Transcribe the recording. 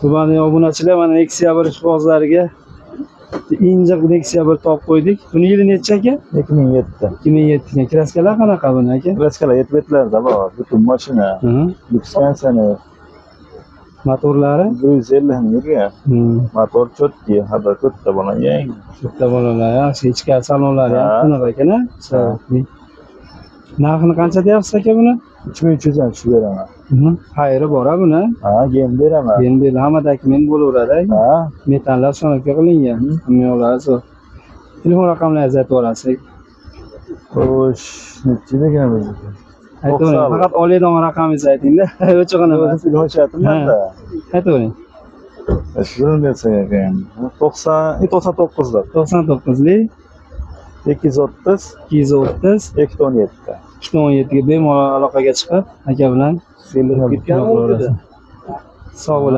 Hurmatli obunachilar, mana Nexia 1 ishqibozlariga injiq Nexia 1 topib qo'ydik. Buni yili necha aka? 2007. 2007 kraskalar qanaqa buni aka? Kraskalar yetvetlarda bor, butun mashina. Dispensiyani motorlari 150 ming yurgan. Motor chotki, hada to'rtta bola yangi. To'rtta bolalar, yaxshi, ichki salonlari ham shunaqa ekan-a? Narxini qancha deyapsiz aka buni? 3300 dan tushib beraman. Xayri bor-a buni? Ha, keyin beraman. Keyin hammadagi men bo'laveradi. Ha, metallar sonakka qilingan. Hammalari zo'r. Telefon raqamlaringizni aytib olasiz. xo'sh, necha degan bizniki? Aytavering, faqat oladigan raqamingizni ayting-da. O'chig'ini emas. Telefon chatimda. Aytavering. Shuni desang ekan. 99lik. 99lik 230 217 217 ga bemalol aloqaga chiqib aka bilan ketgan. Sog' bo'ling.